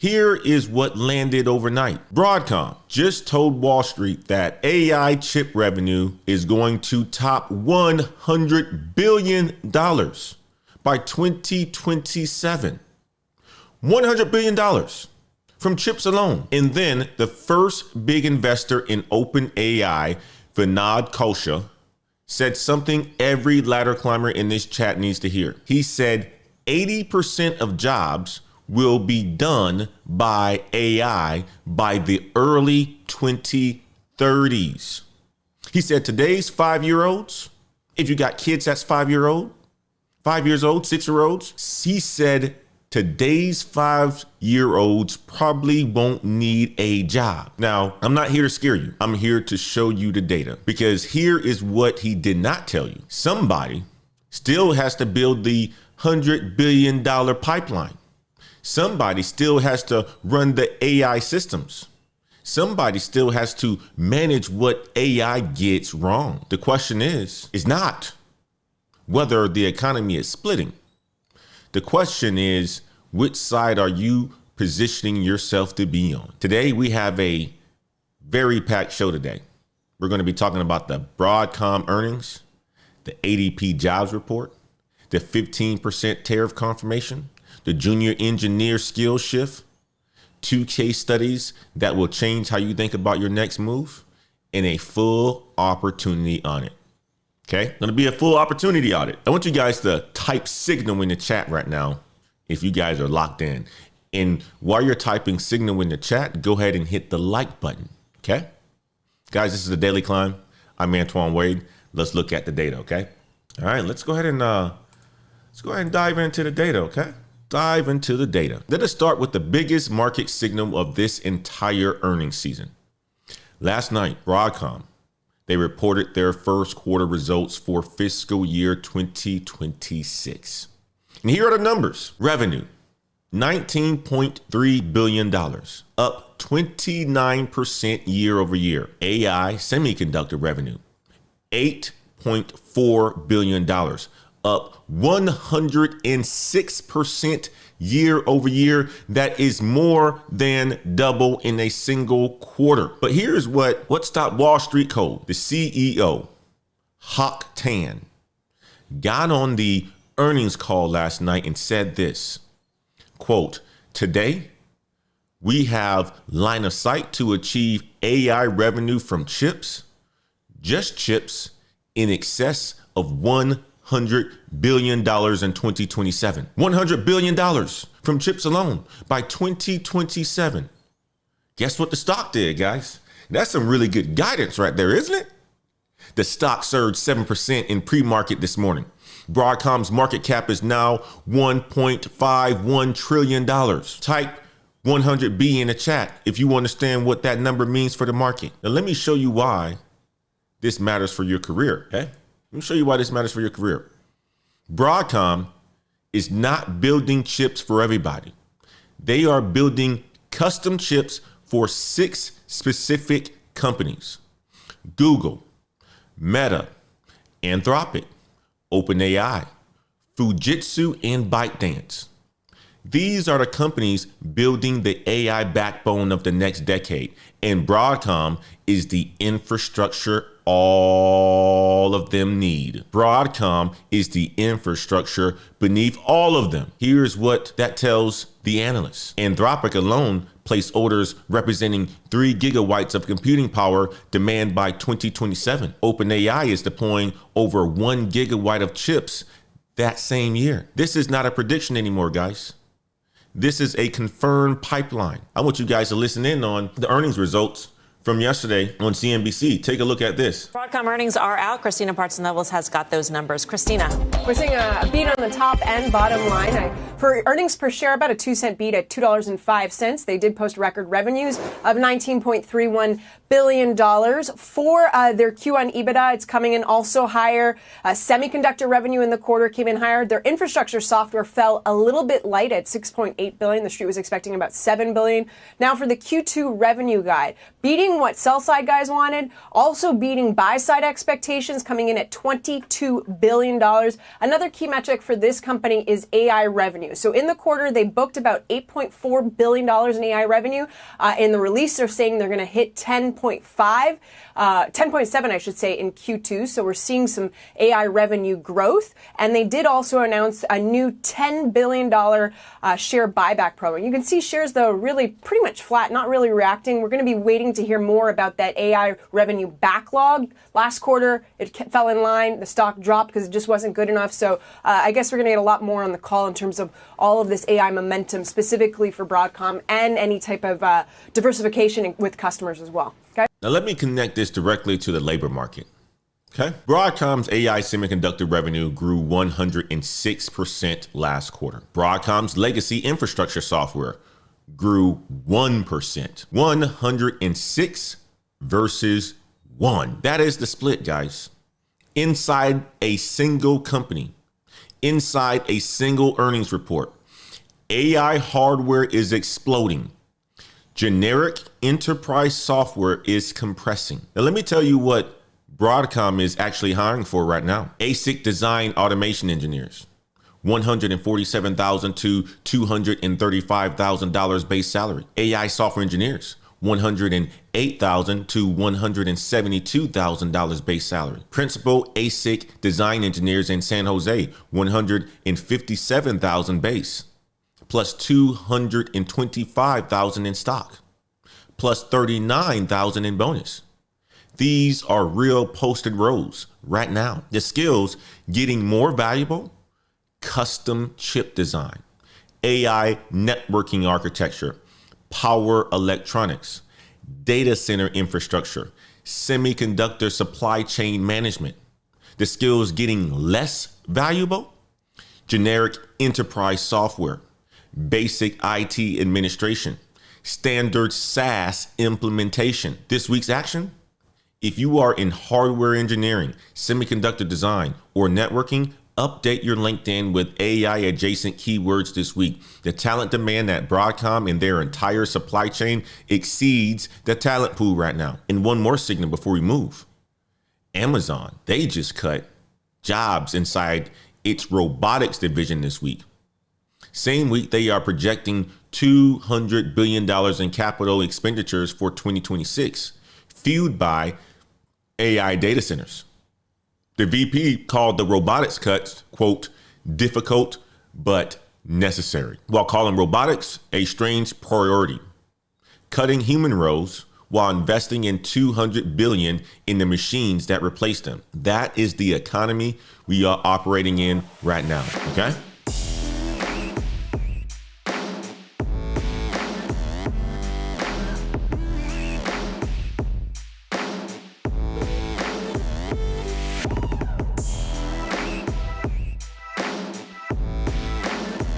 Here is what landed overnight. Broadcom just told Wall Street that AI chip revenue is going to top $100 billion by 2027. $100 billion from chips alone. And then the first big investor in OpenAI, Vinod Khosla, said something every ladder climber in this chat needs to hear. He said 80% of jobs will be done by AI by the early 2030s. He said today's 5-year-olds, if you got kids that's 5 years old, 6-year-olds, he said today's 5-year-olds probably won't need a job. Now, I'm not here to scare you. I'm here to show you the data, because here is what he did not tell you. Somebody still has to build the $100 billion pipeline. Somebody still has to run the AI systems. Somebody still has to manage what AI gets wrong. The question is not whether the economy is splitting. The question is, which side are you positioning yourself to be on? Today, we have a very packed show today. We're going to be talking about the Broadcom earnings, the ADP jobs report, the 15% tariff confirmation, the junior engineer skill shift, 2 case studies that will change how you think about your next move, and a full opportunity on it. Okay, gonna be a full opportunity audit. I want you guys to type signal in the chat right now if you guys are locked in. And while you're typing signal in the chat, go ahead and hit the like button. Okay, guys, this is the Daily Climb. I'm Antoine Wade. Let's look at the data. Okay, all right, let's go ahead and dive into the data. Okay. Dive into the data. Let us start with the biggest market signal of this entire earnings season. Last night, Broadcom, they reported their first quarter results for fiscal year 2026. And here are the numbers. Revenue, $19.3 billion, up 29% year over year. AI semiconductor revenue, $8.4 billion, up 106% year over year. That is more than double in a single quarter. But here's what stopped Wall Street cold. The CEO, Hock Tan, got on the earnings call last night and said this, quote, "Today, we have line of sight to achieve AI revenue from chips, just chips, in excess of $100 billion in 2027. $100 billion from chips alone by 2027. Guess what the stock did, guys? That's some really good guidance right there, isn't it? The stock surged 7% in pre-market this morning. Broadcom's market cap is now $1.51 trillion. Type 100B in the chat if you understand what that number means for the market. Now, let me show you why this matters for your career, okay? Let me show you why this matters for your career. Broadcom is not building chips for everybody. They are building custom chips for 6 specific companies: Google, Meta, Anthropic, OpenAI, Fujitsu, and ByteDance. These are the companies building the AI backbone of the next decade, and Broadcom is the infrastructure all of them need. Broadcom is the infrastructure beneath all of them. Here's what that tells the analysts. Anthropic alone placed orders representing 3 gigawatts of computing power demand by 2027. OpenAI is deploying over 1 gigawatt of chips that same year. This is not a prediction anymore, guys. This is a confirmed pipeline. I want you guys to listen in on the earnings results from yesterday on CNBC. Take a look at this. Broadcom earnings are out. Christina Parson-Levels has got those numbers. Christina. We're seeing a beat on the top and bottom line. For earnings per share, about a 2-cent beat at $2.05. They did post record revenues of $19.31 billion. For their Q1 EBITDA, it's coming in also higher. Semiconductor revenue in the quarter came in higher. Their infrastructure software fell a little bit light at $6.8 billion. The street was expecting about $7 billion. Now for the Q2 revenue guide, beating beating what sell-side guys wanted, also beating buy-side expectations, coming in at $22 billion. Another key metric for this company is AI revenue. So in the quarter, they booked about $8.4 billion in AI revenue. In the release, they're saying they're going to hit 10.7, I should say, in Q2. So we're seeing some AI revenue growth. And they did also announce a new $10 billion share buyback program. You can see shares, though, really pretty much flat, not really reacting. We're going to be waiting to hear more about that AI revenue backlog. Last quarter, it fell in line. The stock dropped because it just wasn't good enough. So I guess we're going to get a lot more on the call in terms of all of this AI momentum, specifically for Broadcom and any type of diversification with customers as well. Okay. Now let me connect this directly to the labor market. Okay. Broadcom's AI semiconductor revenue grew 106% last quarter. Broadcom's legacy infrastructure software grew 1%. 106 versus 1. That is the split, guys. Inside a single company, inside a single earnings report, AI hardware is exploding. Generic enterprise software is compressing. Now, let me tell you what Broadcom is actually hiring for right now. ASIC design automation engineers, $147,000 to $235,000 base salary. AI software engineers, $108,000 to $172,000 base salary. Principal ASIC design engineers in San Jose, $157,000 base, plus $225,000 in stock, plus $39,000 in bonus. These are real posted roles right now. The skills getting more valuable: custom chip design, AI networking architecture, power electronics, data center infrastructure, semiconductor supply chain management. The skills getting less valuable: generic enterprise software, basic IT administration, standard SaaS implementation. This week's action: if you are in hardware engineering, semiconductor design, or networking, update your LinkedIn with AI adjacent keywords this week. The talent demand at Broadcom and their entire supply chain exceeds the talent pool right now. And one more signal before we move. Amazon, they just cut jobs inside its robotics division this week. Same week, they are projecting $200 billion in capital expenditures for 2026, fueled by AI data centers. The VP called the robotics cuts, quote, difficult but necessary, while calling robotics a strange priority, cutting human roles while investing in $200 billion in the machines that replace them. That is the economy we are operating in right now, okay?